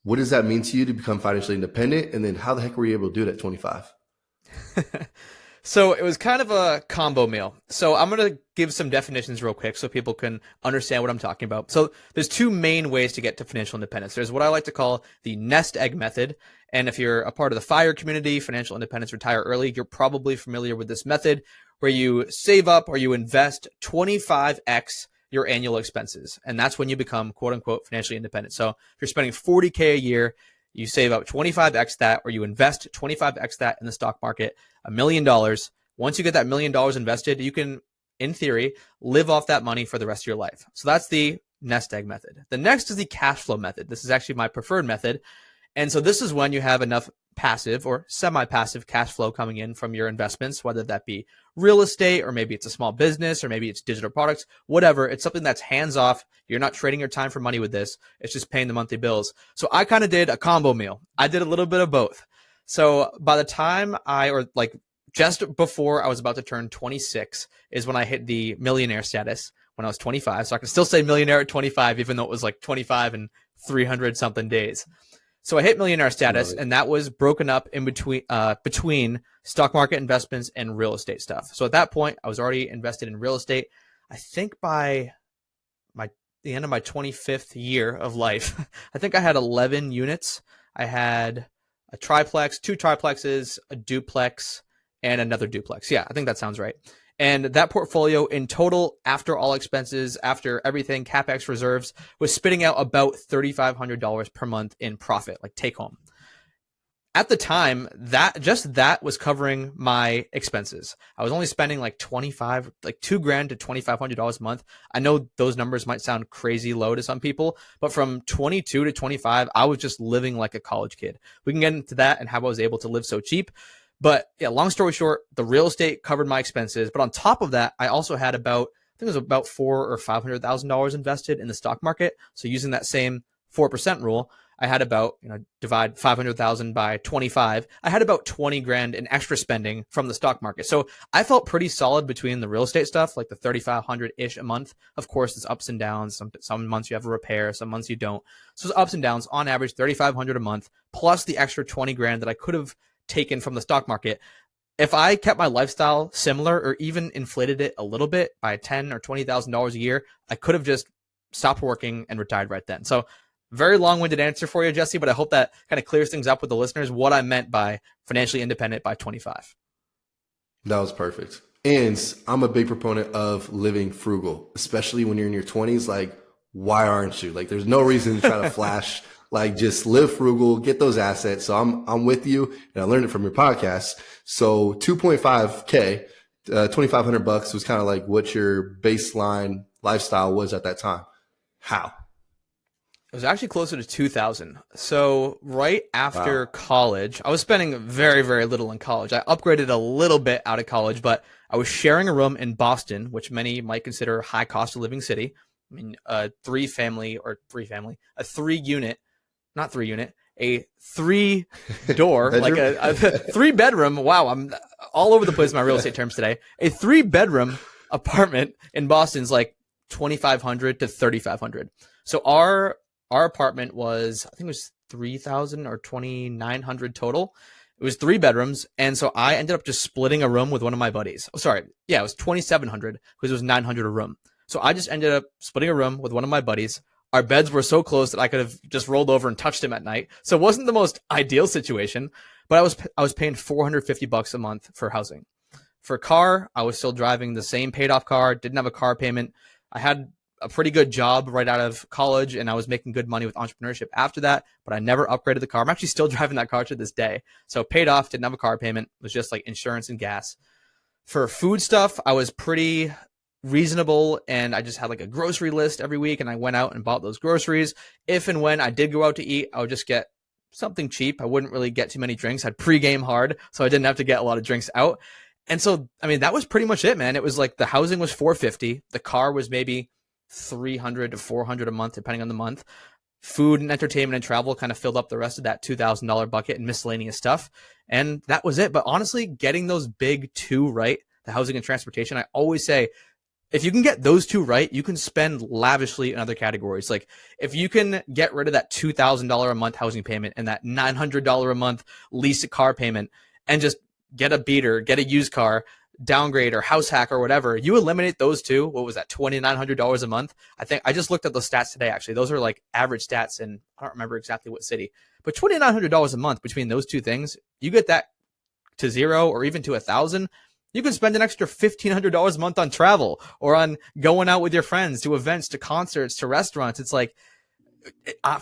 What does that mean to you to become financially independent? And then how the heck were you able to do it at 25? So it was kind of a combo meal. So I'm going to give some definitions real quick so people can understand what I'm talking about. So there's two main ways to get to financial independence. There's what I like to call the nest egg method. And if you're a part of the FIRE community, Financial Independence Retire Early, you're probably familiar with this method where you save up or you invest 25x your annual expenses. And that's when you become quote unquote financially independent. So if you're spending 40K a year, you save up 25x that, or you invest 25x that in the stock market, $1 million. Once you get that $1 million invested, you can, in theory, live off that money for the rest of your life. So that's the nest egg method. The next is the cash flow method. This is actually my preferred method. And so this is when you have enough passive or semi-passive cash flow coming in from your investments, whether that be real estate, or maybe it's a small business, or maybe it's digital products, whatever. It's something that's hands off. You're not trading your time for money with this. It's just paying the monthly bills. So I kind of did a combo meal. I did a little bit of both. So by the time just before I was about to turn 26 is when I hit the millionaire status when I was 25. So I can still say millionaire at 25, even though it was like 25 and 300 something days. So I hit millionaire status, and that was broken up in between stock market investments and real estate stuff. So at that point, I was already invested in real estate. I think by the end of my 25th year of life, I think I had 11 units. I had a triplex, two triplexes, a duplex, and another duplex. Yeah, I think that sounds right. And that portfolio in total, after all expenses, after everything, CapEx reserves, was spitting out about $3,500 per month in profit, like take home. At the time, that was covering my expenses. I was only spending like $2,000 to $2,500 a month. I know those numbers might sound crazy low to some people, but from 22 to 25, I was just living like a college kid. We can get into that and how I was able to live so cheap. But yeah, long story short, the real estate covered my expenses. But on top of that, I also had I think it was about $400,000 or $500,000 invested in the stock market. So using that same 4% rule, I had about, divide 500,000 by 25. I had about 20 grand in extra spending from the stock market. So I felt pretty solid between the real estate stuff, like the 3,500-ish a month. Of course, there's ups and downs. Some months you have a repair, some months you don't. So it's ups and downs. On average, 3,500 a month, plus the extra 20 grand that I could have taken from the stock market. If I kept my lifestyle similar or even inflated it a little bit by $10,000 or $20,000 a year, I could have just stopped working and retired right then. So very long-winded answer for you, Jesse, but I hope that kind of clears things up with the listeners, what I meant by financially independent by 25. That was perfect. And I'm a big proponent of living frugal, especially when you're in your 20s. Like, why aren't you? Like, there's no reason to try to flash. Like, just live frugal, get those assets. So I'm with you, and I learned it from your podcast. So 2.5K, $2,500 was kind of like what your baseline lifestyle was at that time. How? It was actually closer to 2,000. So right after college, I was spending very, very little in college. I upgraded a little bit out of college, but I was sharing a room in Boston, which many might consider a high cost of living city. I mean, a three door, like a 3-bedroom. Wow, I'm all over the place in my real estate terms today. A 3-bedroom apartment in Boston's like 2,500 to 3,500. So our apartment was, I think it was 3,000 or 2,900 total. It was 3 bedrooms. And so I ended up just splitting a room with one of my buddies. Oh, sorry. Yeah, it was 2,700 because it was 900 a room. So I just ended up splitting a room with one of my buddies. Our beds were so close that I could have just rolled over and touched him at night. So it wasn't the most ideal situation, but I was paying $450 a month for housing. For a car, I was still driving the same paid off car, didn't have a car payment. I had a pretty good job right out of college, and I was making good money with entrepreneurship after that, but I never upgraded the car. I'm actually still driving that car to this day. So paid off, didn't have a car payment. It was just like insurance and gas. For food stuff, I was pretty reasonable, and I just had like a grocery list every week, and I went out and bought those groceries. If and when I did go out to eat, I would just get something cheap. I wouldn't really get too many drinks. I'd pregame hard, so I didn't have to get a lot of drinks out. And so, I mean, that was pretty much it, man. It was like the housing was $450. The car was maybe $300 to $400 a month, depending on the month. Food and entertainment and travel kind of filled up the rest of that $2,000 bucket and miscellaneous stuff. And that was it. But honestly, getting those big two right, the housing and transportation, I always say If you can get those two right, you can spend lavishly in other categories. Like if you can get rid of that $2,000 a month housing payment and that $900 a month lease a car payment and just get a beater, get a used car, downgrade or house hack or whatever, you eliminate those two. What was that? $2,900 a month. I think I just looked at those stats today. Actually, those are like average stats in, I don't remember exactly what city, but $2,900 a month between those two things, you get that to zero or even to 1,000. You can spend an extra $1,500 a month on travel or on going out with your friends to events, to concerts, to restaurants. It's like,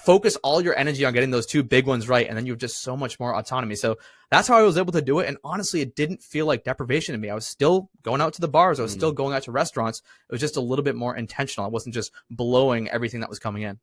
focus all your energy on getting those two big ones right, and then you have just so much more autonomy. So that's how I was able to do it. And honestly, it didn't feel like deprivation to me. I was still going out to the bars. I was still going out to restaurants. It was just a little bit more intentional. I wasn't just blowing everything that was coming in.